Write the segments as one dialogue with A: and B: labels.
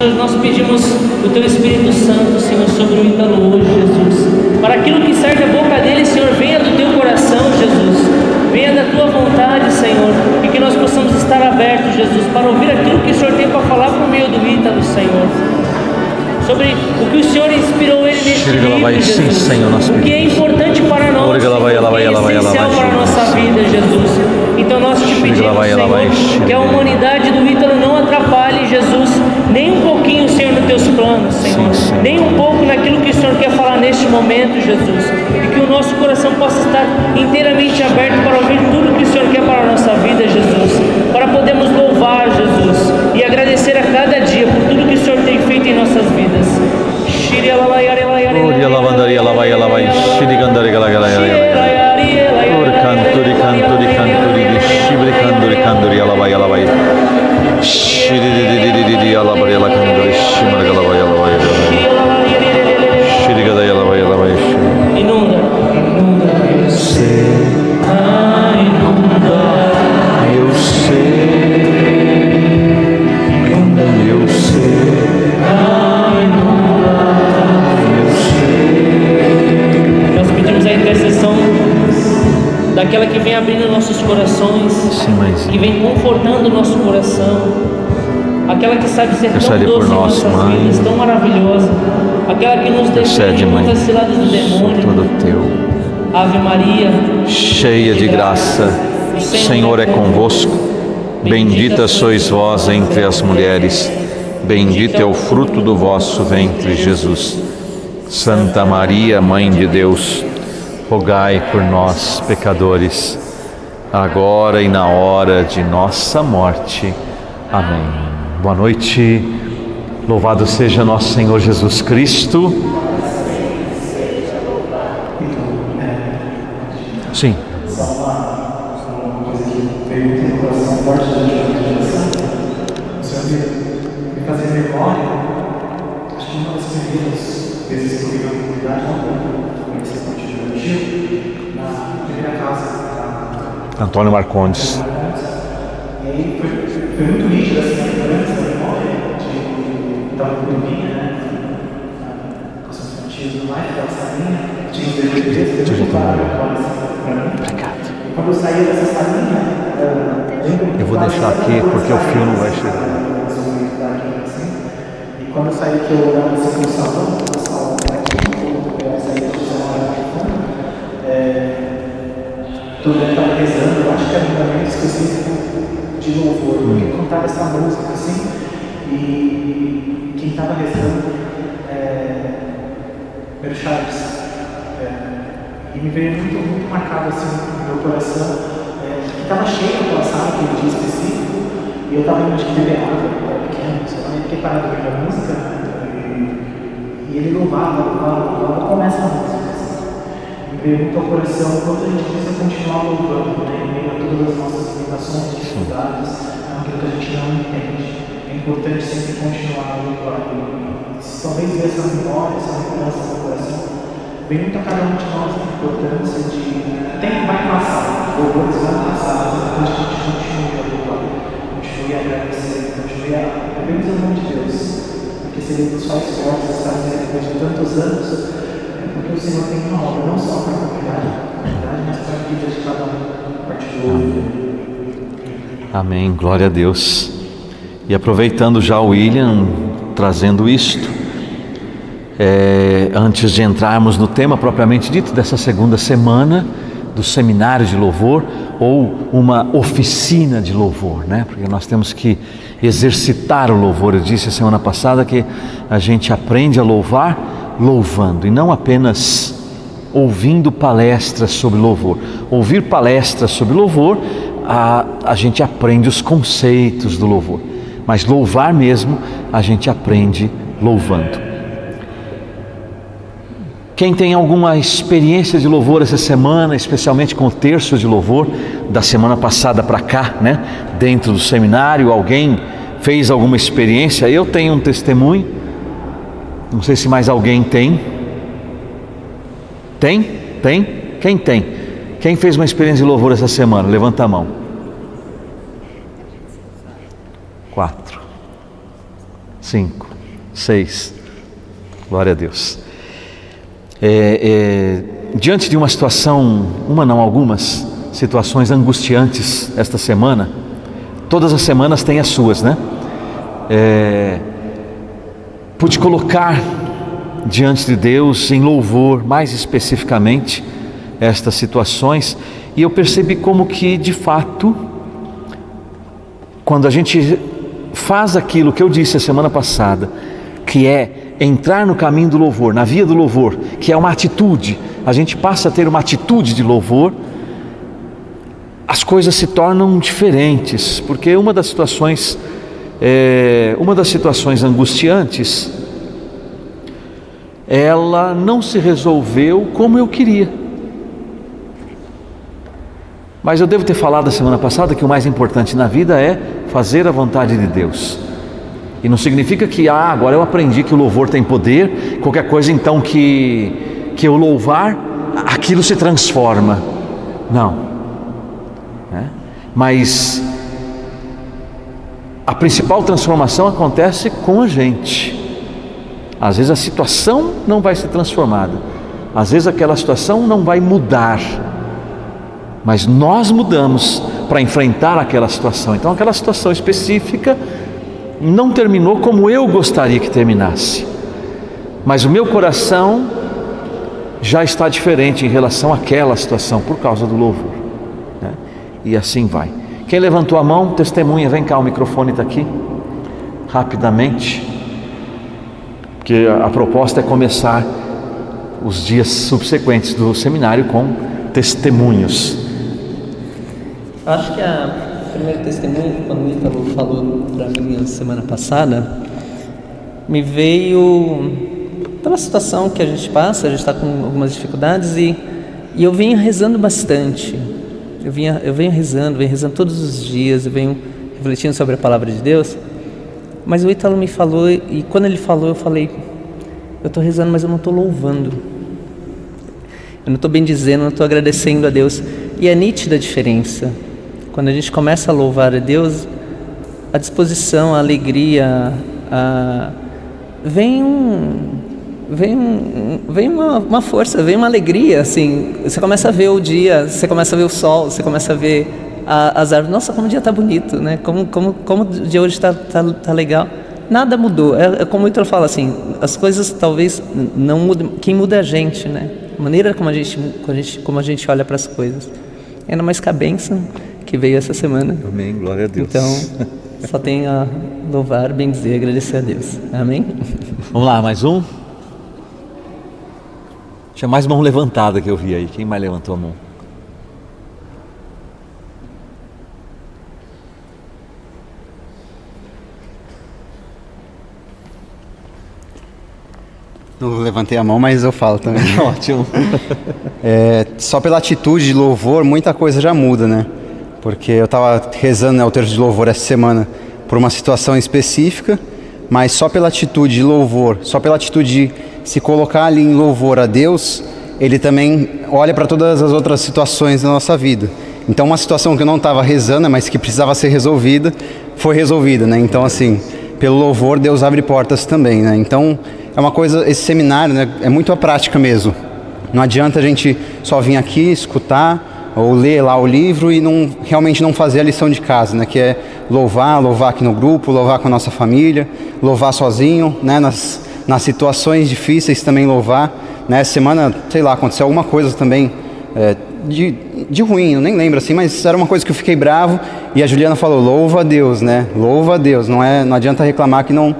A: Nós pedimos o Teu Espírito Santo, Senhor, sobre o Ítalo hoje, Jesus. Para aquilo que sai da boca dele, Senhor, venha do Teu coração, Jesus. Venha da Tua vontade, Senhor. E que nós possamos estar abertos, Jesus, para ouvir aquilo que o Senhor tem para falar por meio do Ítalo, Senhor. Sobre o que o Senhor inspirou ele neste livro, Jesus.
B: Sim, Senhor,
A: o que é importante para nós, Senhor, o que é essencial para a nossa vida, Jesus. Então nós te pedimos, Senhor, que a humanidade do Ítalo não atrapalhe, Jesus, nem um pouquinho, Senhor, nos Teus planos, Senhor. Nem um pouco naquilo que o Senhor quer falar neste momento, Jesus. E que o nosso coração possa estar inteiramente aberto para ouvir tudo que o Senhor quer para a nossa vida, Jesus. Para podermos louvar, Jesus, e agradecer a cada dia por tudo que o Senhor tem feito em nossas vidas. Daquela que vem abrindo nossos corações, que vem confortando o nosso coração, aquela que sabe ser tão doce em nossas vidas, tão maravilhosa, aquela que nos defende de muitas ciladas do demônio.
B: Todo teu.
A: Ave Maria,
B: cheia de graça, o Senhor é convosco. Bendita sois vós entre as mulheres, bendito é o fruto do vosso ventre, Jesus. Santa Maria, Mãe de Deus, rogai por nós, pecadores, agora e na hora de nossa morte. Amém. Boa noite. Louvado seja nosso Senhor Jesus Cristo. Sim.
C: Só uma coisa que veio no coração forte da geração. O Senhor me fazer memória. Acho que uma das primeiras vezes que eu vi na comunidade, na primeira casa
B: Antônio Marcondes.
C: E aí foi muito nítido assim, a lembrança da memória de estava com dorminha, né? Na educação infantil e tudo mais, aquela salinha, tinha os DVDs, eu muito claro para mim.
B: Obrigado.
C: E quando eu saía dessa salinha,
B: eu vou deixar aqui porque o fio não vai chegar.
C: E quando eu saí que eu olhava assim para o salão, eu saía do salão. Todo mundo estava rezando, eu acho que era um momento específico de louvor, porque cantava essa música assim, e quem estava rezando era o Charles, e me veio muito marcado assim no meu coração, que estava cheio aquela sala, aquele dia específico, e eu estava indo, acho que beber água, eu era pequeno, sei lá, e fiquei parado ouvindo a música, e ele louvava, começa a música. Veio muito ao coração quanto a gente precisa continuar louvando, né? Em meio a todas as nossas limitações, dificuldades, aquilo que a gente não entende. É importante sempre continuar a louvar. Talvez ver essa memória, essa lembrança no coração, vem muito a cada um de nós a importância de. O tempo vai passar, os louvores vão passar, mas a gente continue a louvar, continue a agradecer, continue a beber o nome de Deus, porque se Ele nos faz fortes, está depois de tantos anos. Porque o Senhor tem uma obra, não só para a comunidade, mas para a vida de cada um, particular.
B: Amém, glória a Deus. E aproveitando já o William, trazendo isto, antes de entrarmos no tema propriamente dito dessa segunda semana do seminário de louvor, ou uma oficina de louvor, né? Porque nós temos que exercitar o louvor. Eu disse a semana passada que a gente aprende a louvar louvando, e não apenas ouvindo palestras sobre louvor. Ouvir palestras sobre louvor, a gente aprende os conceitos do louvor, mas louvar mesmo, a gente aprende louvando. Quem tem alguma experiência de louvor essa semana, especialmente com o terço de louvor da semana passada para cá, né? Dentro do seminário, alguém fez alguma experiência? Eu tenho um testemunho. Não sei se mais alguém tem. Tem? Tem? Quem tem? Quem fez uma experiência de louvor essa semana? Levanta a mão. 4, 5, 6. Glória a Deus. Diante de uma situação, algumas situações angustiantes esta semana, todas as semanas têm as suas, né? Pude colocar diante de Deus em louvor, mais especificamente, estas situações, e eu percebi como que, de fato, quando a gente faz aquilo que eu disse a semana passada, que é entrar no caminho do louvor, na via do louvor, que é uma atitude, a gente passa a ter uma atitude de louvor, as coisas se tornam diferentes, porque uma das situações angustiantes, ela não se resolveu como eu queria. Mas eu devo ter falado a semana passada que o mais importante na vida é fazer a vontade de Deus. E não significa que agora eu aprendi que o louvor tem poder, qualquer coisa então que eu louvar, aquilo se transforma. Não. Mas a principal transformação acontece com a gente. Às vezes a situação não vai ser transformada, às vezes aquela situação não vai mudar, mas nós mudamos para enfrentar aquela situação. Então aquela situação específica não terminou como eu gostaria que terminasse, mas o meu coração já está diferente em relação àquela situação por causa do louvor, né? E assim vai. Quem levantou a mão, testemunha, vem cá, o microfone está aqui, rapidamente, porque a proposta é começar os dias subsequentes do seminário com testemunhos.
D: Acho que a primeira testemunha, quando o Ítalo falou para mim na semana passada, me veio pela situação que a gente passa, a gente está com algumas dificuldades e eu venho rezando bastante. Eu venho rezando todos os dias, eu venho refletindo sobre a palavra de Deus. Mas o Ítalo me falou, e quando ele falou, eu falei: eu estou rezando, mas eu não estou louvando, eu não estou bendizendo, eu não estou agradecendo a Deus. E é nítida a diferença. Quando a gente começa a louvar a Deus, a disposição, a alegria, vem uma força, vem uma alegria, assim. Você começa a ver o dia, você começa a ver o sol, você começa a ver as árvores. Nossa, como o dia está bonito, né? Como o dia hoje está legal. Nada mudou. É como o Ítalo fala, assim, as coisas talvez não mudem. Quem muda é a gente, né? A maneira como a gente olha para as coisas. Ainda mais com a bênção que veio essa semana.
B: Amém, glória a Deus.
D: Então, só tem a louvar, bendizer e agradecer a Deus. Amém?
B: Vamos lá, mais um? Tinha mais mão levantada que eu vi aí. Quem mais levantou a mão?
E: Não levantei a mão, mas eu falo também.
B: Ótimo.
E: Só pela atitude de louvor, muita coisa já muda, né? Porque eu estava rezando, né, o terço de louvor essa semana por uma situação específica, mas só pela atitude de louvor, só pela atitude de se colocar ali em louvor a Deus, Ele também olha para todas as outras situações da nossa vida. Então uma situação que eu não estava rezando, mas que precisava ser resolvida, foi resolvida, né? Então assim, pelo louvor Deus abre portas também, né? Então é uma coisa, esse seminário, né, é muito a prática mesmo. Não adianta a gente só vir aqui, escutar ou ler lá o livro e realmente não fazer a lição de casa, né? Que é louvar aqui no grupo, louvar com a nossa família, louvar sozinho, né? Nas situações difíceis também louvar, né? Essa semana, sei lá, aconteceu alguma coisa também de ruim, eu nem lembro assim, mas era uma coisa que eu fiquei bravo e a Juliana falou: louva a Deus, né? Louva a Deus, não adianta reclamar que não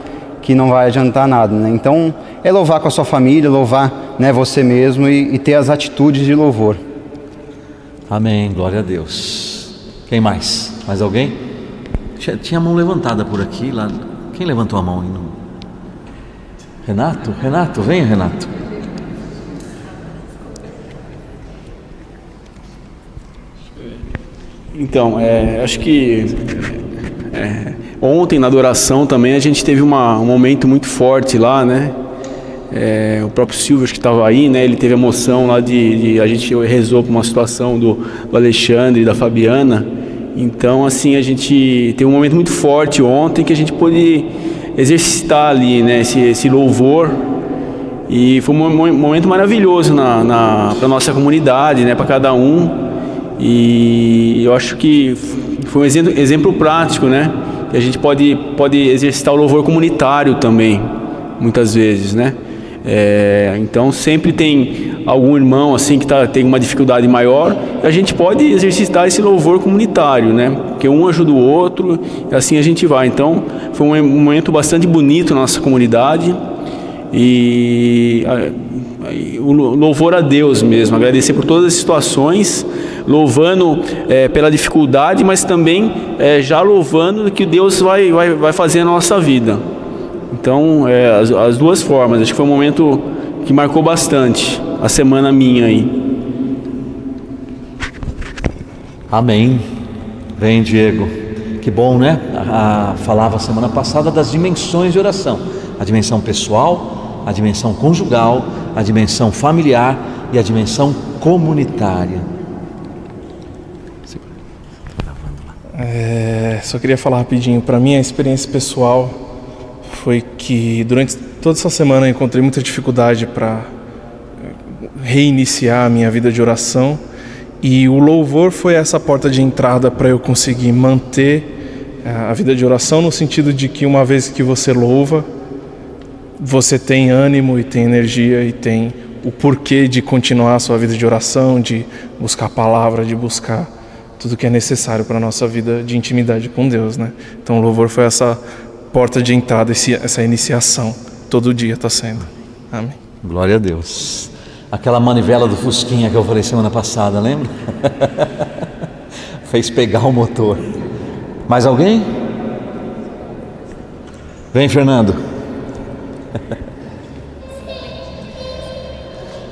E: vai adiantar nada, né? Então é louvar com a sua família, louvar, né, você mesmo e ter as atitudes de louvor.
B: Amém, glória a Deus. Quem mais? Mais alguém? Tinha a mão levantada por aqui, lá. Quem levantou a mão? Renato? Renato, venha, Renato.
F: Então, acho que ontem na adoração também a gente teve um momento muito forte lá, né? O próprio Silvio, acho que estava aí, né? Ele teve a emoção lá a gente rezou por uma situação do Alexandre e da Fabiana. Então, assim, a gente teve um momento muito forte ontem que a gente pôde exercitar ali, né, esse louvor. E foi um momento maravilhoso para a nossa comunidade, né, para cada um. E eu acho que foi um exemplo prático, né? Que a gente pode exercitar o louvor comunitário também, muitas vezes, né? Então sempre tem algum irmão assim que tem uma dificuldade maior, e a gente pode exercitar esse louvor comunitário, né? Porque um ajuda o outro e assim a gente vai. Então foi um momento bastante bonito na nossa comunidade. E o louvor a Deus mesmo, agradecer por todas as situações, louvando pela dificuldade, mas também já louvando que Deus vai fazer na nossa vida. Então, as duas formas, acho que foi um momento que marcou bastante a semana minha aí.
B: Amém. Vem, Diego. Que bom, né? Falava semana passada das dimensões de oração: a dimensão pessoal, a dimensão conjugal, a dimensão familiar e a dimensão comunitária.
G: Só queria falar rapidinho. Para mim, a experiência pessoal foi que durante toda essa semana eu encontrei muita dificuldade para reiniciar a minha vida de oração, e o louvor foi essa porta de entrada para eu conseguir manter a vida de oração, no sentido de que uma vez que você louva, você tem ânimo e tem energia e tem o porquê de continuar a sua vida de oração, de buscar a palavra, de buscar tudo que é necessário para a nossa vida de intimidade com Deus, né? Então o louvor foi essa porta de entrada, essa iniciação. Todo dia está sendo. Amém.
B: Glória a Deus. Aquela manivela do Fusquinha que eu falei semana passada, lembra? Fez pegar o motor. Mais alguém? Vem, Fernando.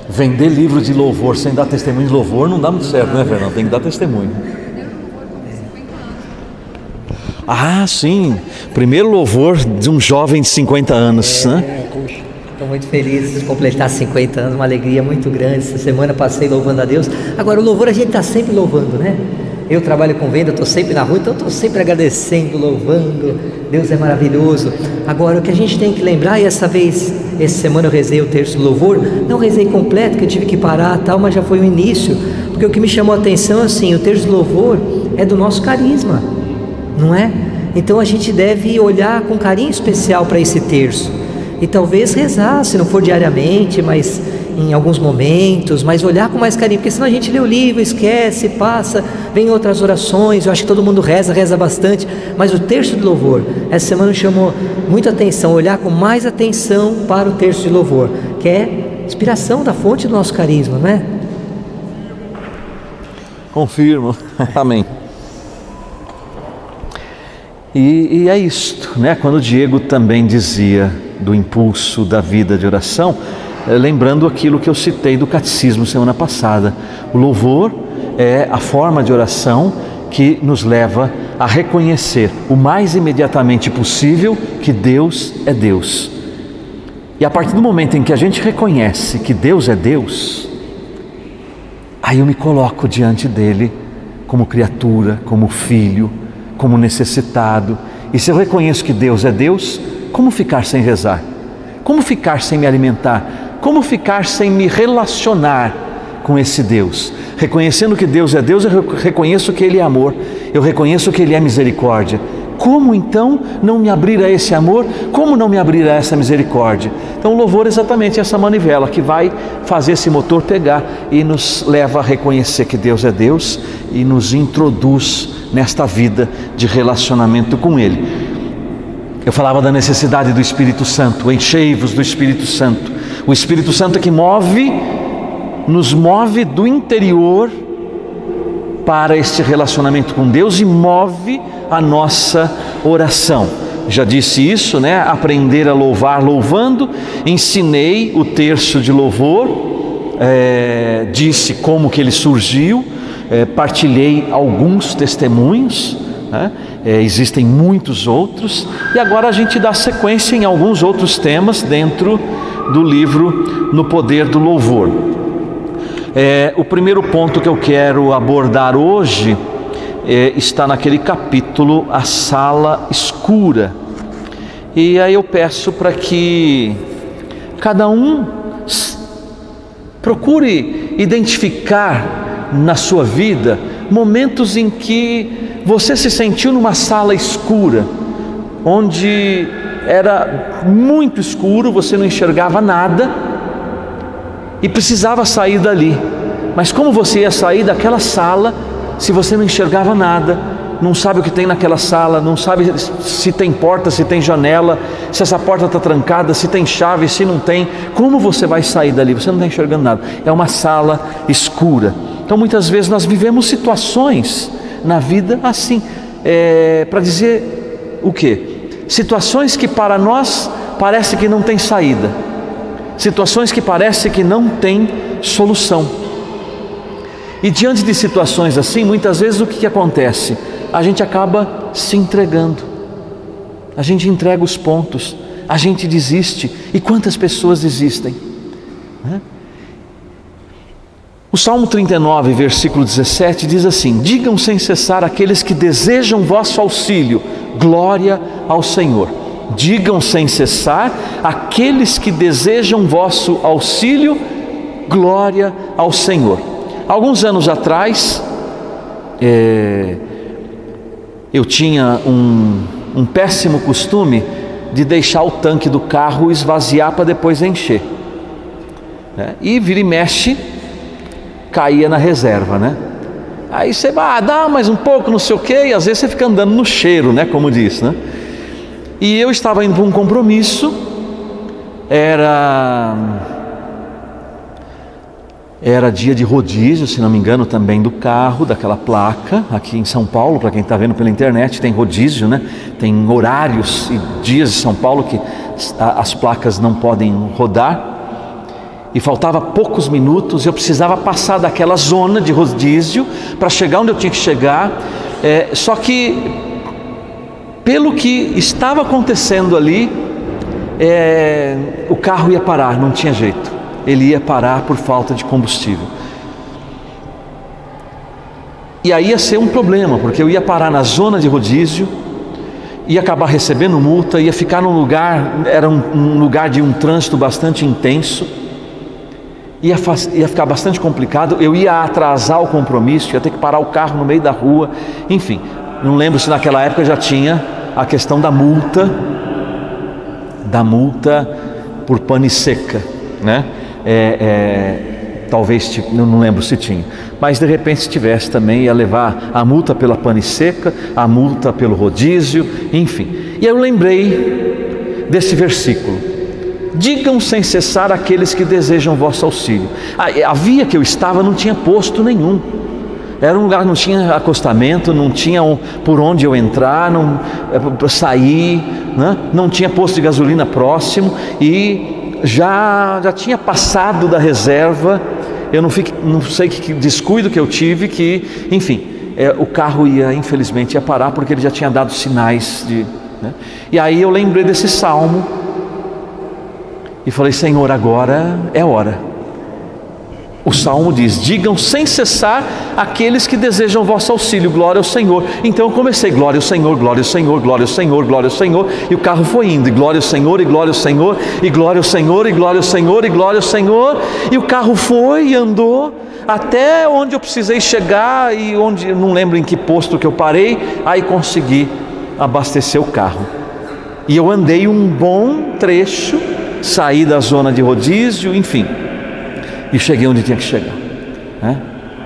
B: Vender livro de louvor sem dar testemunho de louvor não dá muito certo, né, Fernando? Tem que dar testemunho. Ah, sim. Primeiro louvor de um jovem de 50 anos, né?
H: Estou muito feliz de completar 50 anos, uma alegria muito grande. Essa semana passei louvando a Deus. Agora, o louvor a gente está sempre louvando, né? Eu trabalho com venda, estou sempre na rua, então estou sempre agradecendo, louvando. Deus é maravilhoso. Agora, o que a gente tem que lembrar, e essa semana eu rezei o terço do louvor, não rezei completo, porque eu tive que parar tal, mas já foi o início, porque o que me chamou a atenção, assim, o terço do louvor é do nosso carisma, não é? Então a gente deve olhar com carinho especial para esse terço, e talvez rezar, se não for diariamente, mas em alguns momentos, mas olhar com mais carinho, porque senão a gente lê o livro, esquece, passa, vem outras orações. Eu acho que todo mundo reza bastante, mas o terço de louvor, essa semana chamou muita atenção, olhar com mais atenção para o terço de louvor, que é inspiração da fonte do nosso carisma, não é?
B: Confirmo. Amém. E é isto, né? Quando o Diego também dizia do impulso da vida de oração, lembrando aquilo que eu citei do catecismo semana passada, o louvor é a forma de oração que nos leva a reconhecer o mais imediatamente possível que Deus é Deus. E a partir do momento em que a gente reconhece que Deus é Deus, aí eu me coloco diante dele como criatura, como filho, como necessitado. E se eu reconheço que Deus é Deus, como ficar sem rezar? Como ficar sem me alimentar? Como ficar sem me relacionar com esse Deus? Reconhecendo que Deus é Deus, eu reconheço que Ele é amor, eu reconheço que Ele é misericórdia. Como então não me abrir a esse amor? Como não me abrir a essa misericórdia? Então o louvor é exatamente essa manivela que vai fazer esse motor pegar e nos leva a reconhecer que Deus é Deus e nos introduz nesta vida de relacionamento com Ele. Eu falava da necessidade do Espírito Santo, enchei-vos do Espírito Santo. O Espírito Santo é que nos move do interior para este relacionamento com Deus e move a nossa oração. Já disse isso, né? Aprender a louvar louvando. Ensinei o terço de louvor, disse como que ele surgiu, partilhei alguns testemunhos, né? Existem muitos outros, e agora a gente dá sequência em alguns outros temas dentro do livro No Poder do Louvor. O primeiro ponto que eu quero abordar hoje está naquele capítulo, A Sala Escura. E aí eu peço para que cada um procure identificar na sua vida momentos em que você se sentiu numa sala escura, onde era muito escuro, você não enxergava nada e precisava sair dali. Mas como você ia sair daquela sala se você não enxergava nada, não sabe o que tem naquela sala, não sabe se tem porta, se tem janela, se essa porta está trancada, se tem chave, se não tem? Como você vai sair dali? Você não está enxergando nada, é uma sala escura. Então muitas vezes nós vivemos situações na vida assim, para dizer o quê? Situações que para nós parece que não tem saída, situações que parece que não tem solução. E diante de situações assim, muitas vezes o que acontece? A gente acaba se entregando, a gente entrega os pontos, a gente desiste. E quantas pessoas desistem, né? O Salmo 39, versículo 17 diz assim: digam sem cessar aqueles que desejam vosso auxílio, glória ao Senhor. Digam sem cessar aqueles que desejam vosso auxílio, glória ao Senhor. Alguns anos atrás, eu tinha um péssimo costume de deixar o tanque do carro esvaziar para depois encher, né? E vira e mexe, caía na reserva, né? Aí você vai, dá mais um pouco, não sei o quê, e às vezes você fica andando no cheiro, né? Como diz, né? E eu estava indo para um compromisso, era dia de rodízio, se não me engano, também do carro, daquela placa. Aqui em São Paulo, para quem está vendo pela internet, tem rodízio, né? Tem horários e dias de São Paulo que as placas não podem rodar. E faltava poucos minutos, eu precisava passar daquela zona de rodízio para chegar onde eu tinha que chegar. Só que, pelo que estava acontecendo ali, o carro ia parar, não tinha jeito. Ele ia parar por falta de combustível. E aí ia ser um problema, porque eu ia parar na zona de rodízio, ia acabar recebendo multa, ia ficar num lugar, era um lugar de um trânsito bastante intenso, ia ficar bastante complicado, eu ia atrasar o compromisso, ia ter que parar o carro no meio da rua, enfim. Não lembro se naquela época já tinha a questão da multa por pane seca, né? Talvez, não lembro se tinha, mas de repente se tivesse também, ia levar a multa pela pane seca, a multa pelo rodízio, enfim. E eu lembrei desse versículo: digam sem cessar aqueles que desejam vosso auxílio. A via que eu estava não tinha posto nenhum, era um lugar que não tinha acostamento, não tinha por onde eu entrar, sair, né? Não tinha posto de gasolina próximo, e já tinha passado da reserva. Eu não sei que descuido que eu tive, que enfim, o carro infelizmente ia parar, porque ele já tinha dado sinais né? E aí eu lembrei desse salmo e falei: Senhor, agora é hora. O salmo diz: digam sem cessar aqueles que desejam vosso auxílio, glória ao Senhor. Então eu comecei: glória ao Senhor, glória ao Senhor, glória ao Senhor, glória ao Senhor. E o carro foi indo, e glória ao Senhor, e glória ao Senhor, e glória ao Senhor, e glória ao Senhor, e glória ao Senhor. E o carro foi e andou até onde eu precisei chegar, e onde, não lembro em que posto que eu parei. Aí consegui abastecer o carro, e eu andei um bom trecho, saí da zona de rodízio, enfim, e cheguei onde tinha que chegar, né?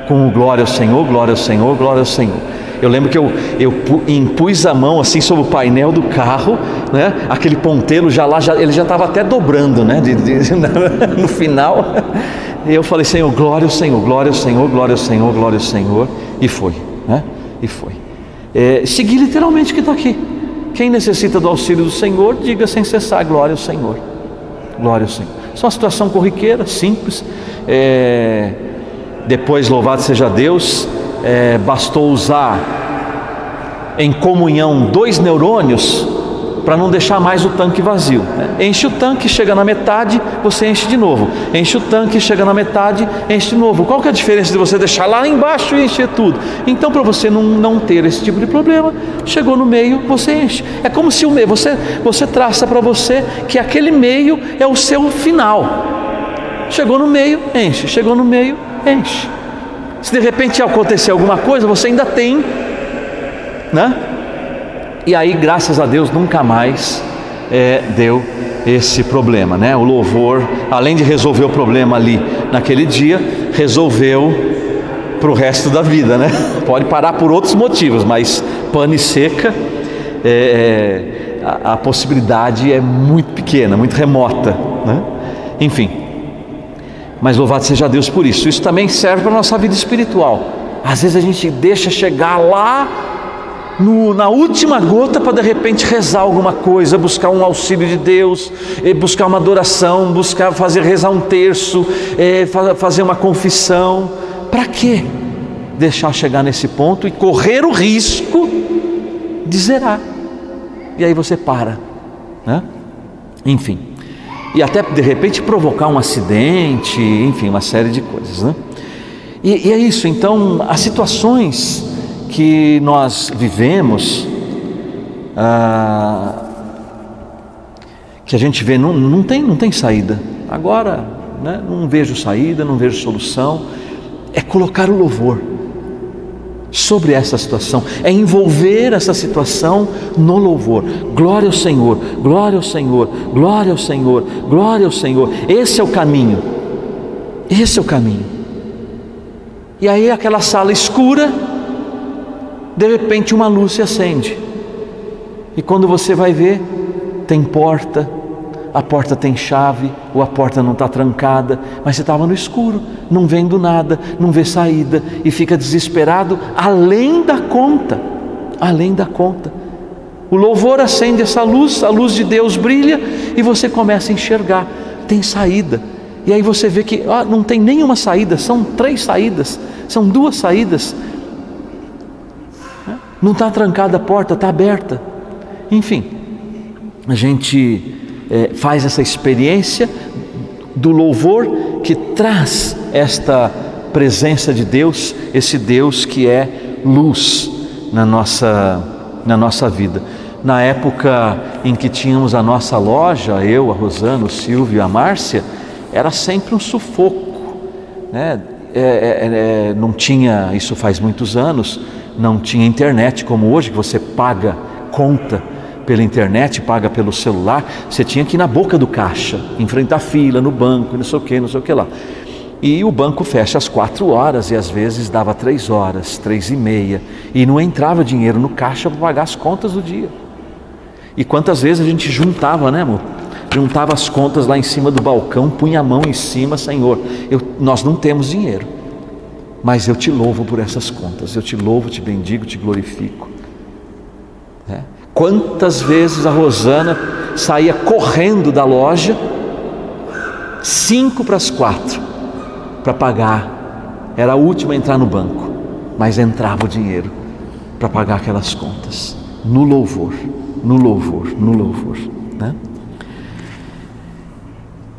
B: Com o glória ao Senhor, glória ao Senhor, glória ao Senhor. Eu lembro que eu impus a mão assim sobre o painel do carro, né? Aquele ponteiro ele já estava até dobrando, né? No final. E eu falei: Senhor, glória ao Senhor, glória ao Senhor, glória ao Senhor, glória ao Senhor. E foi, né? E foi. Segui literalmente o que está aqui. Quem necessita do auxílio do Senhor, diga sem cessar: glória ao Senhor, glória ao Senhor. Isso é uma situação corriqueira, simples. Depois, louvado seja Deus, bastou usar em comunhão 2 neurônios para não deixar mais o tanque vazio, né? Enche o tanque, chega na metade, você enche de novo. Enche o tanque, chega na metade, enche de novo. Qual que é a diferença de você deixar lá embaixo e encher tudo? Então, para você não ter esse tipo de problema, chegou no meio, você enche. É como se o meio, você traça para você que aquele meio é o seu final. Chegou no meio, enche. Chegou no meio, enche. Se de repente acontecer alguma coisa, você ainda tem, né? E aí, graças a Deus, nunca mais deu esse problema, né? O louvor, além de resolver o problema ali naquele dia, resolveu para o resto da vida, né? Pode parar por outros motivos, mas pane seca, a possibilidade é muito pequena, muito remota, né? Enfim. Mas louvado seja Deus por isso. Isso também serve para a nossa vida espiritual. Às vezes a gente deixa chegar lá na última gota para de repente rezar alguma coisa, buscar um auxílio de Deus, buscar uma adoração, buscar rezar um terço, fazer uma confissão. Para quê? Deixar chegar nesse ponto e correr o risco de zerar. E aí você para, né? Enfim. E até de repente provocar um acidente, enfim, uma série de coisas, né? E é isso. Então, as situações que nós vivemos, que a gente vê, não tem saída. Agora, né, não vejo saída, não vejo solução. É colocar o louvor sobre essa situação, é envolver essa situação no louvor. Glória ao Senhor, glória ao Senhor, glória ao Senhor, glória ao Senhor. Esse é o caminho, esse é o caminho. E aí aquela sala escura, de repente uma luz se acende, e quando você vai ver, tem porta, a porta tem chave, ou a porta não está trancada, mas você estava no escuro, não vendo nada, não vê saída, e fica desesperado, além da conta, além da conta. O louvor acende essa luz, a luz de Deus brilha, e você começa a enxergar, tem saída. E aí você vê que não tem nenhuma saída, são 3 saídas, são 2 saídas, não está trancada a porta, está aberta. Enfim, a gente faz essa experiência do louvor que traz esta presença de Deus, esse Deus que é luz na nossa vida. Na época em que tínhamos a nossa loja, eu, a Rosana, o Silvio e a Márcia, era sempre um sufoco, né? Não tinha, isso faz muitos anos, não tinha internet como hoje, que você paga conta pela internet, paga pelo celular. Você tinha que ir na boca do caixa, enfrentar fila no banco, não sei o que lá. E o banco fecha às 4 horas e às vezes dava 3 horas, 3h30, e não entrava dinheiro no caixa para pagar as contas do dia. E quantas vezes a gente juntava, né, amor? Juntava as contas lá em cima do balcão, punha a mão em cima: Senhor, nós não temos dinheiro, mas eu te louvo por essas contas, eu te louvo, te bendigo, te glorifico. Quantas vezes a Rosana saía correndo da loja 5 para as 4 para pagar, era a última a entrar no banco, mas entrava o dinheiro para pagar aquelas contas, no louvor, no louvor, no louvor, né?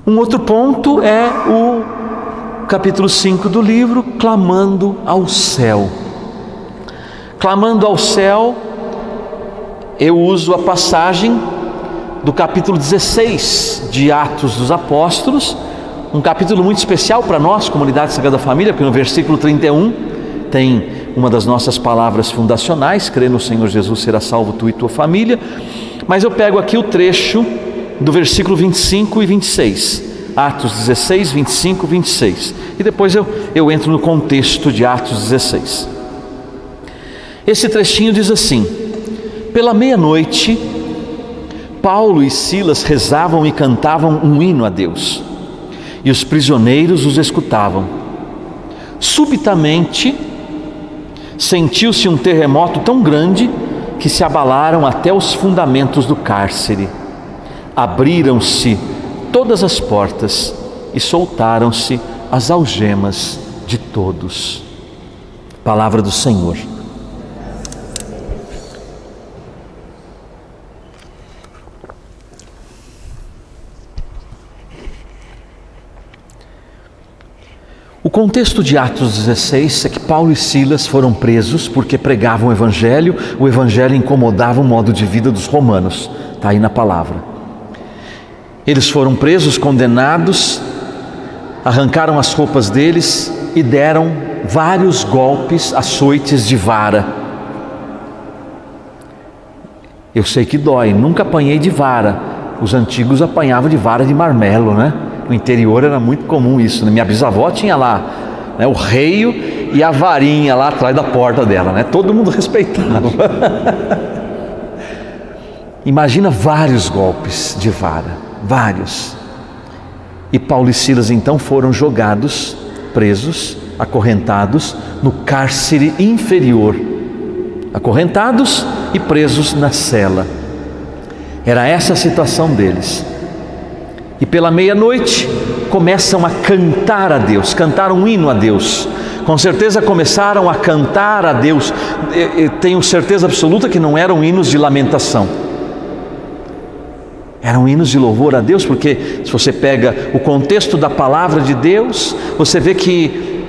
B: Um outro ponto é o capítulo 5 do livro, clamando ao céu. Clamando ao céu, eu uso a passagem do capítulo 16 de Atos dos Apóstolos, um capítulo muito especial para nós, comunidade Sagrada Família, porque no versículo 31 tem uma das nossas palavras fundacionais: crê no Senhor Jesus, será salvo tu e tua família. Mas eu pego aqui o trecho do versículo 25 e 26, Atos 16, 25, 26, e depois eu entro no contexto de Atos 16. Esse trechinho diz assim: pela meia-noite, Paulo e Silas rezavam e cantavam um hino a Deus, e os prisioneiros os escutavam. Subitamente, sentiu-se um terremoto tão grande que se abalaram até os fundamentos do cárcere. Abriram-se todas as portas e soltaram-se as algemas de todos. Palavra do Senhor. contexto de Atos 16 é que Paulo e Silas foram presos porque pregavam o Evangelho incomodava o modo de vida dos romanos, está aí na palavra. Eles foram presos, condenados, arrancaram as roupas deles e deram vários golpes, açoites de vara. Eu sei que dói, nunca apanhei de vara, os antigos apanhavam de vara de marmelo, né? No interior era muito comum isso, né? Minha bisavó tinha lá, né, o reio e a varinha lá atrás da porta dela, né? Todo mundo respeitava. Imagina vários golpes de vara, vários. E Paulo e Silas então foram jogados, presos, acorrentados no cárcere inferior, acorrentados e presos na cela. Era essa a situação deles. E pela meia-noite começam a cantar a Deus, cantar um hino a Deus. Com certeza começaram a cantar a Deus. Eu tenho certeza absoluta que não eram hinos de lamentação. Eram hinos de louvor a Deus, porque se você pega o contexto da palavra de Deus, você vê que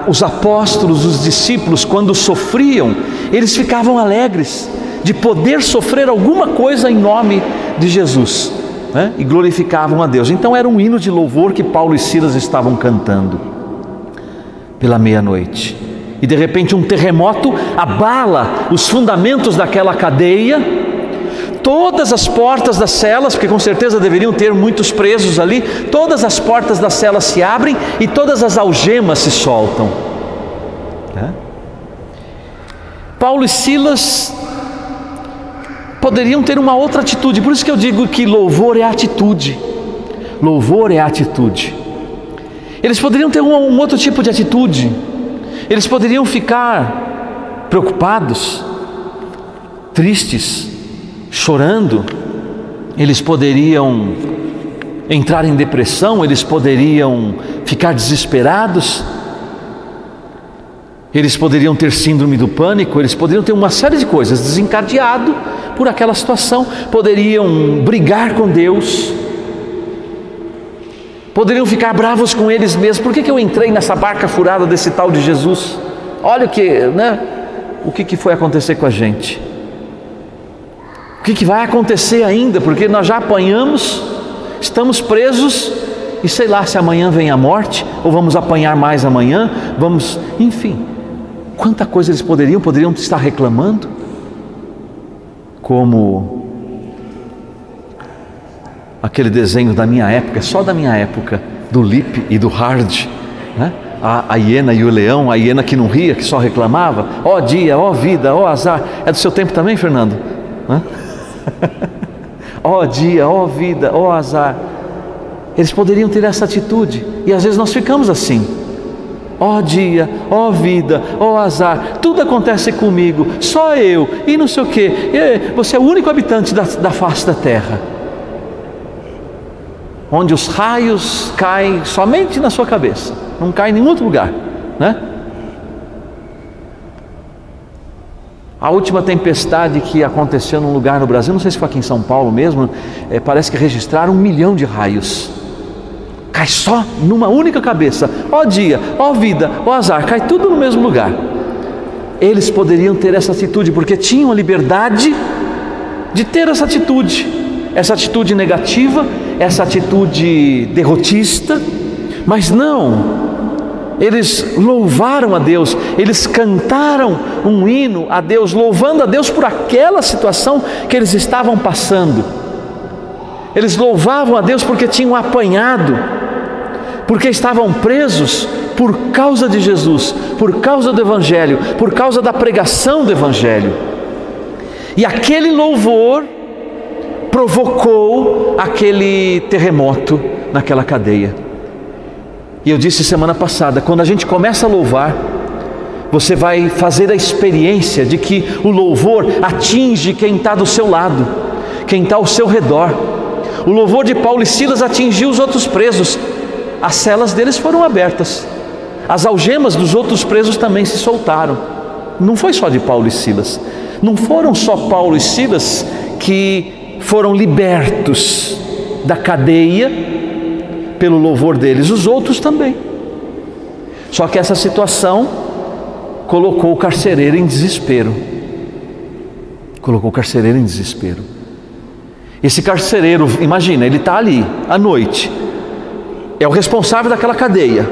B: os apóstolos, os discípulos, quando sofriam, eles ficavam alegres de poder sofrer alguma coisa em nome de Jesus, né? E glorificavam a Deus. Então era um hino de louvor que Paulo e Silas estavam cantando pela meia-noite. E de repente um terremoto abala os fundamentos daquela cadeia. Todas as portas das celas, porque com certeza deveriam ter muitos presos ali, todas as portas das celas se abrem e todas as algemas se soltam, né? Paulo e Silas poderiam ter uma outra atitude, por isso que eu digo que louvor é atitude. Louvor é atitude. Eles poderiam ter um outro tipo de atitude. Eles poderiam ficar preocupados, tristes, chorando. Eles poderiam entrar em depressão, eles poderiam ficar desesperados, eles poderiam ter síndrome do pânico, eles poderiam ter uma série de coisas, desencadeado por aquela situação, poderiam brigar com Deus, poderiam ficar bravos com eles mesmos. Por que eu entrei nessa barca furada desse tal de Jesus? Olha o que foi acontecer com a gente. O que vai acontecer ainda? Porque nós já apanhamos, estamos presos, e sei lá se amanhã vem a morte, ou vamos apanhar mais amanhã, enfim, quanta coisa eles poderiam estar reclamando, como aquele desenho da minha época, só da minha época, do Lip e do Hard, né? A hiena e o leão, a hiena que não ria, que só reclamava, ó dia, ó vida, ó azar. É do seu tempo também, Fernando? Ó dia, ó vida, ó azar. Eles poderiam ter essa atitude, e às vezes nós ficamos assim: ó dia, ó vida, ó azar, tudo acontece comigo, só eu, e não sei o que. Você é o único habitante da face da terra, onde os raios caem somente na sua cabeça, não caem em nenhum outro lugar, né? A última tempestade que aconteceu num lugar no Brasil, não sei se foi aqui em São Paulo mesmo, parece que registraram 1 milhão de raios. Cai só numa única cabeça. Ó dia, ó vida, ó azar, cai tudo no mesmo lugar. Eles poderiam ter essa atitude, porque tinham a liberdade de ter essa atitude negativa, essa atitude derrotista, mas não. Eles louvaram a Deus, eles cantaram um hino a Deus, louvando a Deus por aquela situação que eles estavam passando. Eles louvavam a Deus porque tinham apanhado, porque estavam presos por causa de Jesus, por causa do Evangelho, por causa da pregação do Evangelho. E aquele louvor provocou aquele terremoto naquela cadeia. E eu disse semana passada, quando a gente começa a louvar, você vai fazer a experiência de que o louvor atinge quem está do seu lado, quem está ao seu redor. O louvor de Paulo e Silas atingiu os outros presos, as celas deles foram abertas, as algemas dos outros presos também se soltaram. Não foi só de Paulo e Silas, não foram só Paulo e Silas que foram libertos da cadeia pelo louvor deles, os outros também. Só que essa situação colocou o carcereiro em desespero. Colocou o carcereiro em desespero. Esse carcereiro, imagina, ele está ali à noite, é o responsável daquela cadeia,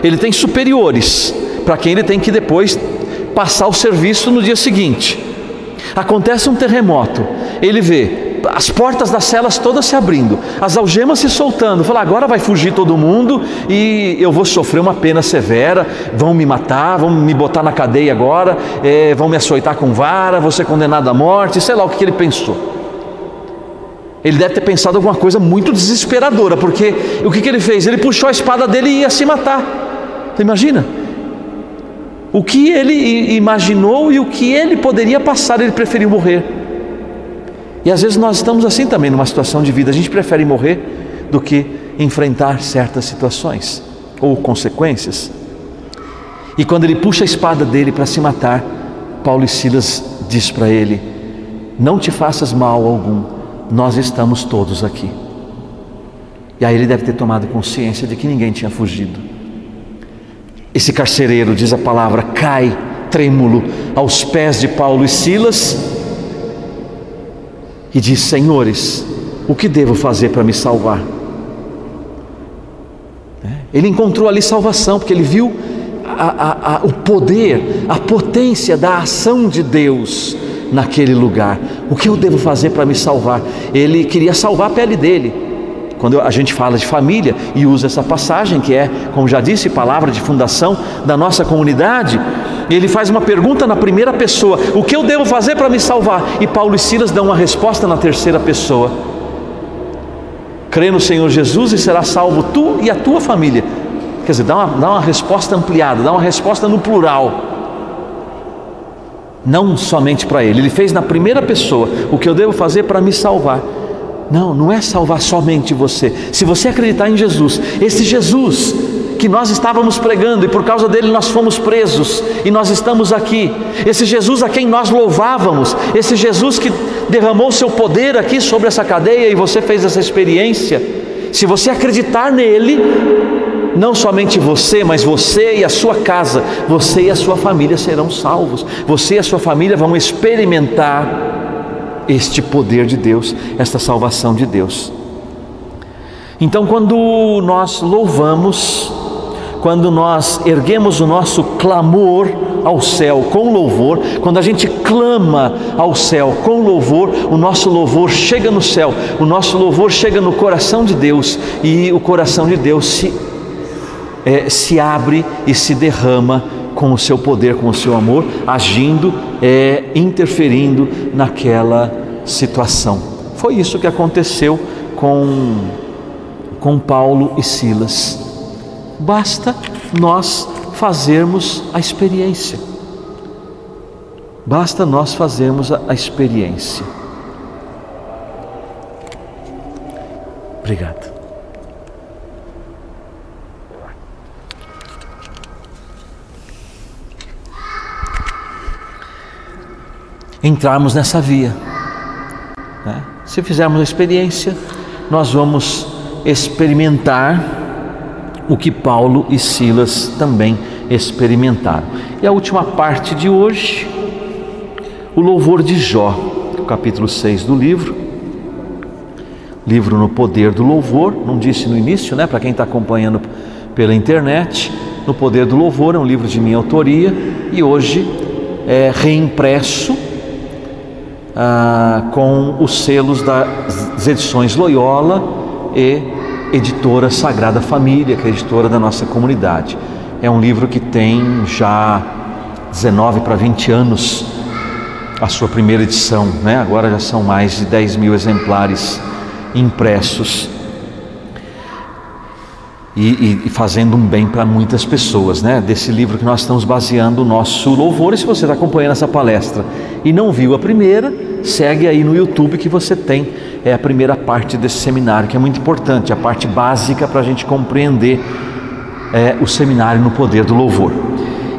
B: ele tem superiores para quem ele tem que depois passar o serviço no dia seguinte. Acontece um terremoto, ele vê as portas das celas todas se abrindo, as algemas se soltando, fala, agora vai fugir todo mundo e eu vou sofrer uma pena severa, vão me matar, vão me botar na cadeia agora, vão me açoitar com vara, vou ser condenado à morte, sei lá o que ele pensou. Ele deve ter pensado alguma coisa muito desesperadora, porque o que ele fez? Ele puxou a espada dele e ia se matar. Você imagina? O que ele imaginou e o que ele poderia passar, ele preferiu morrer. E às vezes nós estamos assim também numa situação de vida, a gente prefere morrer do que enfrentar certas situações ou consequências. E quando ele puxa a espada dele para se matar, Paulo e Silas diz para ele: não te faças mal algum, nós estamos todos aqui. E aí ele deve ter tomado consciência de que ninguém tinha fugido. Esse carcereiro, diz a palavra, cai trêmulo aos pés de Paulo e Silas e diz: senhores, o que devo fazer para me salvar? Ele encontrou ali salvação, porque ele viu o poder, a potência da ação de Deus naquele lugar. O que eu devo fazer para me salvar? Ele queria salvar a pele dele. Quando a gente fala de família e usa essa passagem, que é, como já disse, palavra de fundação da nossa comunidade, ele faz uma pergunta na primeira pessoa: o que eu devo fazer para me salvar? E Paulo e Silas dão uma resposta na terceira pessoa: crê no Senhor Jesus e será salvo tu e a tua família. Quer dizer, dá uma resposta ampliada, dá uma resposta no plural, não somente para ele. Ele fez na primeira pessoa: o que eu devo fazer para me salvar? Não é salvar somente você. Se você acreditar em Jesus, esse Jesus que nós estávamos pregando e por causa dele nós fomos presos e nós estamos aqui, esse Jesus a quem nós louvávamos, esse Jesus que derramou seu poder aqui sobre essa cadeia e você fez essa experiência, se você acreditar nele, não somente você, mas você e a sua casa, você e a sua família serão salvos. Você e a sua família vão experimentar este poder de Deus, esta salvação de Deus. Então, quando nós louvamos, quando nós erguemos o nosso clamor ao céu com louvor, quando a gente clama ao céu com louvor, o nosso louvor chega no céu, o nosso louvor chega no coração de Deus, e o coração de Deus se abre e se derrama com o seu poder, com o seu amor, agindo, interferindo naquela situação. Foi isso que aconteceu com Paulo e Silas. Basta nós fazermos a experiência. Basta nós fazermos a experiência. Obrigado. Entrarmos nessa via, né? Se fizermos a experiência, nós vamos experimentar o que Paulo e Silas também experimentaram. E a última parte de hoje, o louvor de Jó, capítulo 6 do livro No Poder do Louvor. Não disse no início, né? Para quem está acompanhando pela internet, No Poder do Louvor é um livro de minha autoria e hoje é reimpresso com os selos das edições Loyola e editora Sagrada Família, que é a editora da nossa comunidade. É um livro que tem já 19 para 20 anos a sua primeira edição, né? Agora já são mais de 10 mil exemplares impressos e fazendo um bem para muitas pessoas, né? Desse livro que nós estamos baseando o nosso louvor. E se você está acompanhando essa palestra e não viu a primeira, segue aí no YouTube que você tem a primeira parte desse seminário, que é muito importante, a parte básica para a gente compreender o seminário No Poder do Louvor.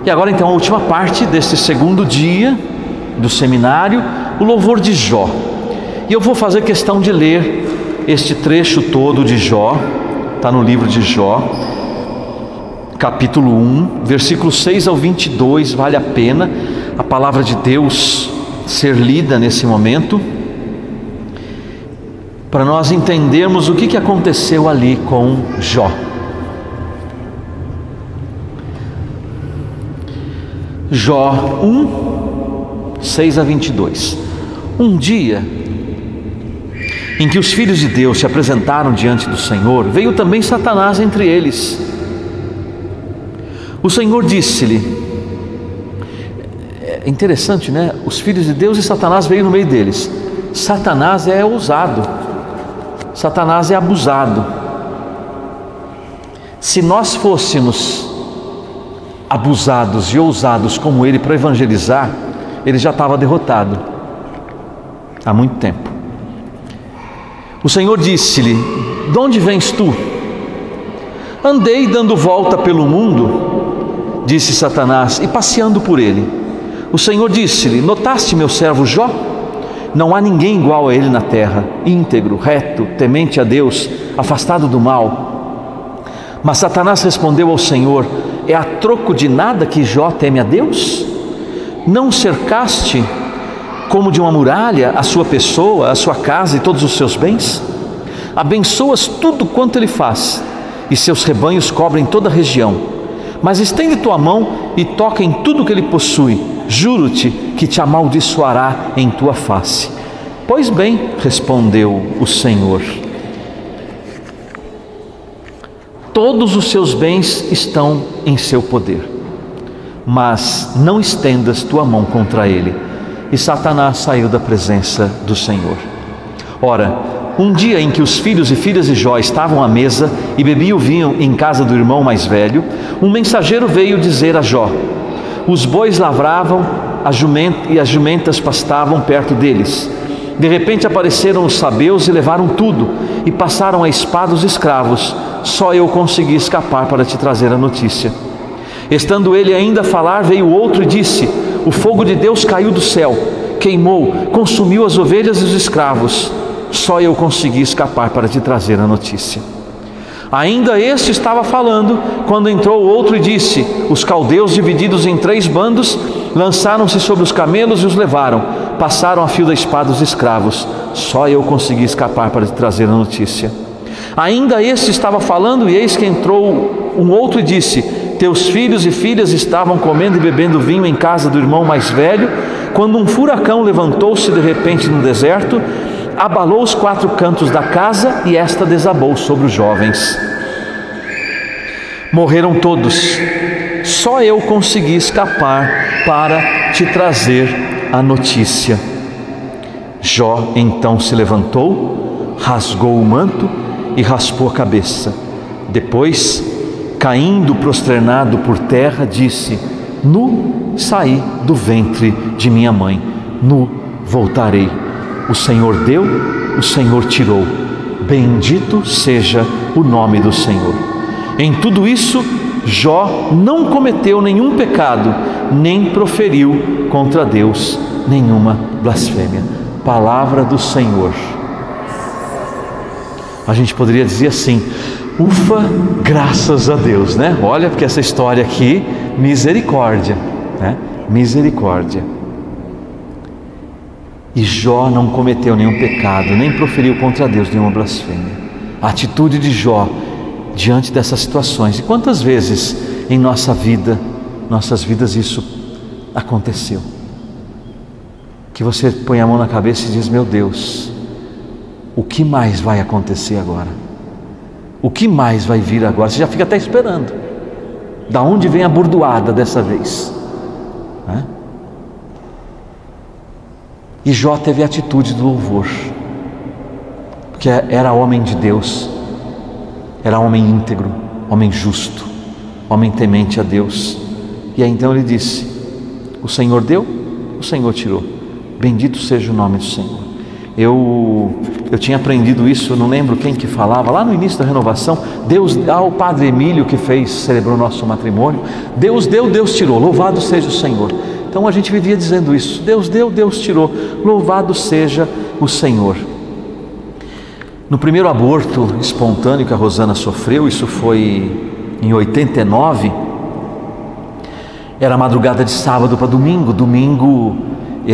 B: E agora então a última parte desse segundo dia do seminário, o louvor de Jó. E eu vou fazer questão de ler este trecho todo de Jó, está no livro de Jó, capítulo 1, versículos 6 ao 22, vale a pena a palavra de Deus ser lida nesse momento, para nós entendermos o que aconteceu ali com Jó. Jó 1, 6 a 22. Um dia em que os filhos de Deus se apresentaram diante do Senhor, veio também Satanás entre eles. O Senhor disse-lhe, é interessante, né? Os filhos de Deus e Satanás veio no meio deles. Satanás é ousado, Satanás é abusado. Se nós fôssemos abusados e ousados como ele para evangelizar, ele já estava derrotado há muito tempo. O Senhor disse-lhe: de onde vens tu? Andei dando volta pelo mundo, disse Satanás, e passeando por ele. O Senhor disse-lhe: notaste meu servo Jó? Não há ninguém igual a ele na terra, íntegro, reto, temente a Deus, afastado do mal. Mas Satanás respondeu ao Senhor: é a troco de nada que Jó teme a Deus? Não cercaste como de uma muralha a sua pessoa, a sua casa e todos os seus bens? Abençoas tudo quanto ele faz, e seus rebanhos cobrem toda a região. Mas estende tua mão e toca em tudo que ele possui. Juro-te que te amaldiçoará em tua face. Pois bem, respondeu o Senhor, todos os seus bens estão em seu poder, mas não estendas tua mão contra ele. E Satanás saiu da presença do Senhor. Ora, um dia em que os filhos e filhas de Jó estavam à mesa e bebiam vinho em casa do irmão mais velho, um mensageiro veio dizer a Jó: os bois lavravam e as jumentas pastavam perto deles. De repente apareceram os sabeus e levaram tudo, e passaram a espada os escravos. Só eu consegui escapar para te trazer a notícia. Estando ele ainda a falar, veio outro e disse: o fogo de Deus caiu do céu, queimou, consumiu as ovelhas e os escravos. Só eu consegui escapar para te trazer a notícia. Ainda este estava falando, quando entrou outro e disse: os caldeus, divididos em 3 bandos, lançaram-se sobre os camelos e os levaram, passaram a fio da espada os escravos. Só eu consegui escapar para te trazer a notícia. Ainda este estava falando, e eis que entrou um outro e disse: teus filhos e filhas estavam comendo e bebendo vinho em casa do irmão mais velho, quando um furacão levantou-se de repente no deserto, abalou os 4 cantos da casa, e esta desabou sobre os jovens. Morreram todos. Só eu consegui escapar para te trazer a notícia. Jó então se levantou, rasgou o manto e raspou a cabeça. Depois, caindo prosternado por terra, disse: nu saí do ventre de minha mãe, nu voltarei. O Senhor deu, o Senhor tirou. Bendito seja o nome do Senhor. Em tudo isso, Jó não cometeu nenhum pecado, nem proferiu contra Deus nenhuma blasfêmia. Palavra do Senhor. A gente poderia dizer assim: ufa, graças a Deus, né? Olha, porque essa história aqui, misericórdia, né? Misericórdia. E Jó não cometeu nenhum pecado, nem proferiu contra Deus nenhuma blasfêmia. A atitude de Jó diante dessas situações. E quantas vezes em nossas vidas isso aconteceu? Que você põe a mão na cabeça e diz: meu Deus, o que mais vai acontecer agora? O que mais vai vir agora? Você já fica até esperando. Da onde vem a bordoada dessa vez? Né? E Jó teve a atitude do louvor, porque era homem de Deus, era homem íntegro, homem justo, homem temente a Deus. E aí então ele disse: o Senhor deu, o Senhor tirou. Bendito seja o nome do Senhor. Eu tinha aprendido isso, eu não lembro quem que falava, lá no início da renovação. Deus, o Padre Emílio que celebrou nosso matrimônio. Deus deu, Deus tirou, louvado seja o Senhor. Então a gente vivia dizendo isso: Deus deu, Deus tirou, louvado seja o Senhor. No primeiro aborto espontâneo que a Rosana sofreu, isso foi em 89, era madrugada de sábado para domingo. Domingo,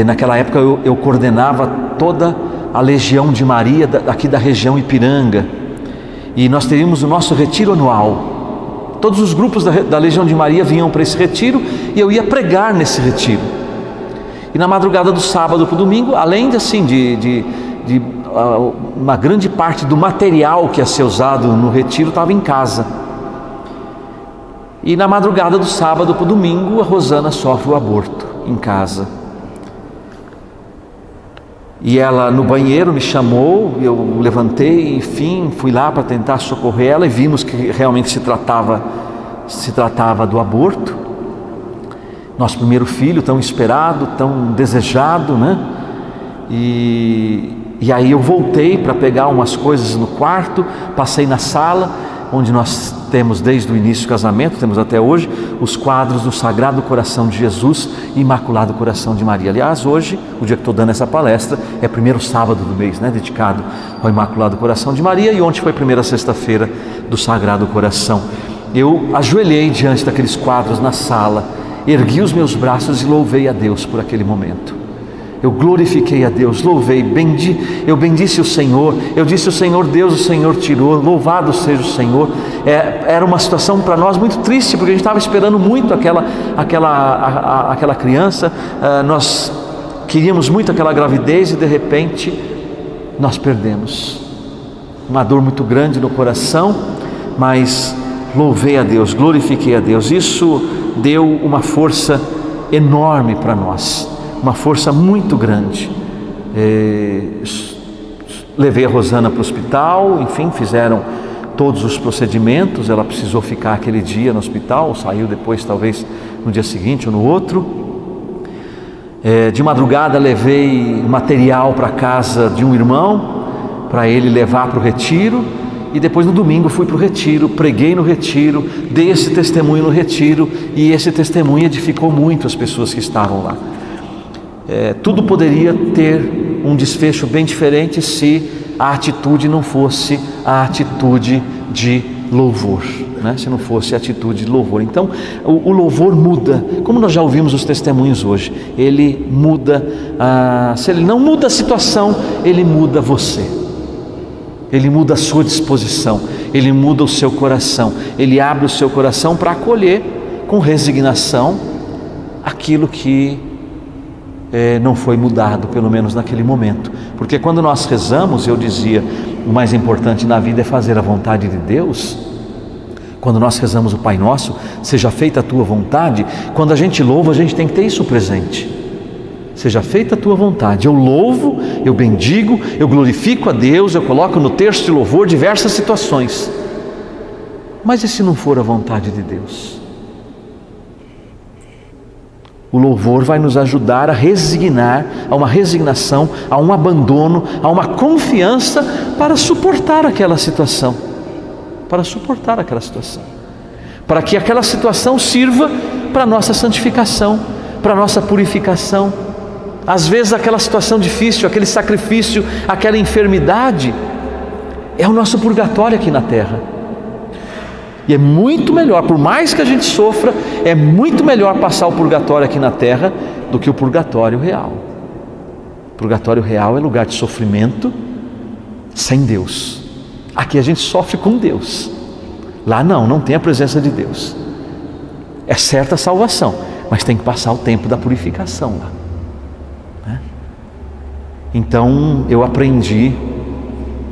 B: naquela época eu coordenava toda a Legião de Maria aqui da região Ipiranga, e nós teríamos o nosso retiro anual. Todos os grupos da Legião de Maria vinham para esse retiro e eu ia pregar nesse retiro. E na madrugada do sábado para o domingo, além de uma grande parte do material que ia ser usado no retiro estava em casa. E na madrugada do sábado para o domingo, a Rosana sofre o aborto em casa. E ela no banheiro me chamou, eu levantei, enfim, fui lá para tentar socorrer ela, e vimos que realmente se tratava do aborto. Nosso primeiro filho, tão esperado, tão desejado, né? E aí eu voltei para pegar umas coisas no quarto, passei na sala, onde nós temos desde o início do casamento, temos até hoje, os quadros do Sagrado Coração de Jesus e Imaculado Coração de Maria. Aliás, hoje, o dia que estou dando essa palestra, é primeiro sábado do mês, né, dedicado ao Imaculado Coração de Maria, e ontem foi a primeira sexta-feira do Sagrado Coração. Eu ajoelhei diante daqueles quadros na sala, ergui os meus braços e louvei a Deus por aquele momento. Eu glorifiquei a Deus, louvei, eu bendisse o Senhor, eu disse: o Senhor Deus, o Senhor tirou, louvado seja o Senhor. Era uma situação para nós muito triste, porque a gente estava esperando muito aquela criança, nós queríamos muito aquela gravidez, e de repente nós perdemos. Uma dor muito grande no coração, mas louvei a Deus, glorifiquei a Deus. Isso deu uma força enorme para nós, uma força muito grande. Levei a Rosana para o hospital, enfim, fizeram todos os procedimentos. Ela precisou ficar aquele dia no hospital, saiu depois talvez no dia seguinte ou no outro. De madrugada levei material para a casa de um irmão, para ele levar para o retiro, e depois no domingo fui para o retiro, preguei no retiro, dei esse testemunho no retiro, e esse testemunho edificou muito as pessoas que estavam lá. Tudo poderia ter um desfecho bem diferente se a atitude não fosse a atitude de louvor, né? Se não fosse a atitude de louvor. Então o louvor muda, como nós já ouvimos os testemunhos hoje. Ele muda, se ele não muda a situação, ele muda você, ele muda a sua disposição, ele muda o seu coração, ele abre o seu coração para acolher com resignação aquilo que não foi mudado, pelo menos naquele momento. Porque quando nós rezamos, eu dizia, o mais importante na vida é fazer a vontade de Deus. Quando nós rezamos o Pai Nosso, seja feita a tua vontade, quando a gente louva, a gente tem que ter isso presente. Seja feita a tua vontade. Eu louvo, eu bendigo, eu glorifico a Deus, eu coloco no texto de louvor diversas situações. Mas e se não for a vontade de Deus? O louvor vai nos ajudar a resignar, a uma resignação, a um abandono, a uma confiança para suportar aquela situação. Para suportar aquela situação. Para que aquela situação sirva para a nossa santificação, para a nossa purificação. Às vezes aquela situação difícil, aquele sacrifício, aquela enfermidade é o nosso purgatório aqui na terra. E é muito melhor, por mais que a gente sofra, é muito melhor passar o purgatório aqui na terra do que o purgatório real. O purgatório real é lugar de sofrimento sem Deus. Aqui a gente sofre com Deus. Lá não tem a presença de Deus. É certa a salvação, mas tem que passar o tempo da purificação lá, né? Então eu aprendi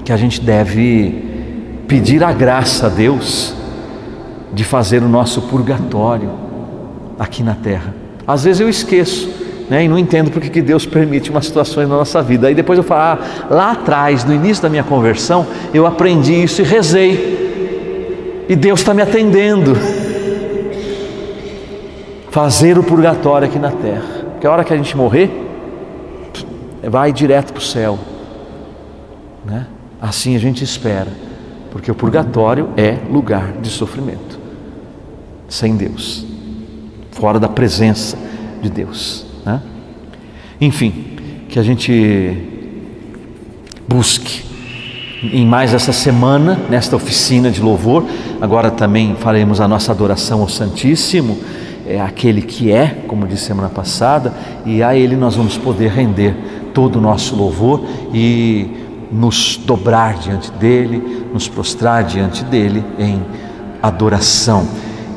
B: que a gente deve pedir a graça a Deus de fazer o nosso purgatório aqui na terra. Às vezes eu esqueço, né, e não entendo porque que Deus permite umas situações na nossa vida. Aí depois eu falo, lá atrás, no início da minha conversão, eu aprendi isso e rezei, e Deus está me atendendo. Fazer o purgatório aqui na terra, porque a hora que a gente morrer, vai direto para o céu, né? Assim a gente espera, porque o purgatório é lugar de sofrimento sem Deus, fora da presença de Deus, né? Enfim, que a gente busque em mais essa semana, nesta oficina de louvor. Agora também faremos a nossa adoração ao Santíssimo, aquele que é, como disse semana passada, e a Ele nós vamos poder render todo o nosso louvor e nos dobrar diante dEle, nos prostrar diante dEle em adoração.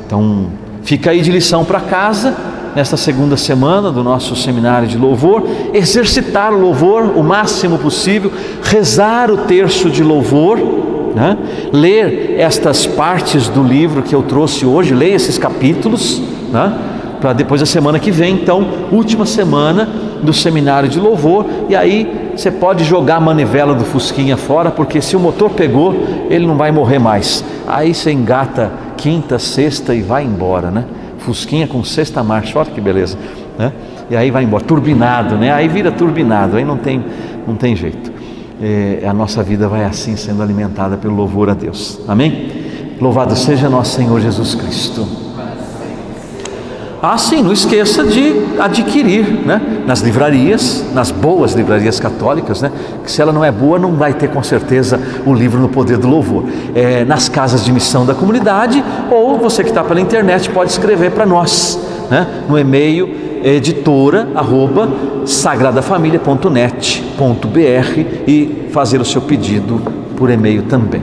B: Então fica aí de lição para casa, nesta segunda semana do nosso seminário de louvor, exercitar o louvor o máximo possível, rezar o terço de louvor, né? Ler estas partes do livro que eu trouxe hoje, leia esses capítulos, né? Para depois da semana que vem, então, última semana do seminário de louvor, e aí você pode jogar a manivela do Fusquinha fora, porque se o motor pegou, ele não vai morrer mais. Aí você engata quinta, sexta e vai embora, né? Fusquinha com sexta marcha, olha que beleza, né? E aí vai embora, turbinado, né? Aí vira turbinado, aí não tem jeito. A nossa vida vai assim sendo alimentada pelo louvor a Deus, amém? Louvado seja nosso Senhor Jesus Cristo. Sim, não esqueça de adquirir, né? Nas livrarias, nas boas livrarias católicas, né? Que se ela não é boa, não vai ter com certeza o livro No Poder do Louvor. Nas casas de missão da comunidade, ou você que está pela internet pode escrever para nós, né? No e-mail editora@sagradafamilia.net.br e fazer o seu pedido por e-mail também.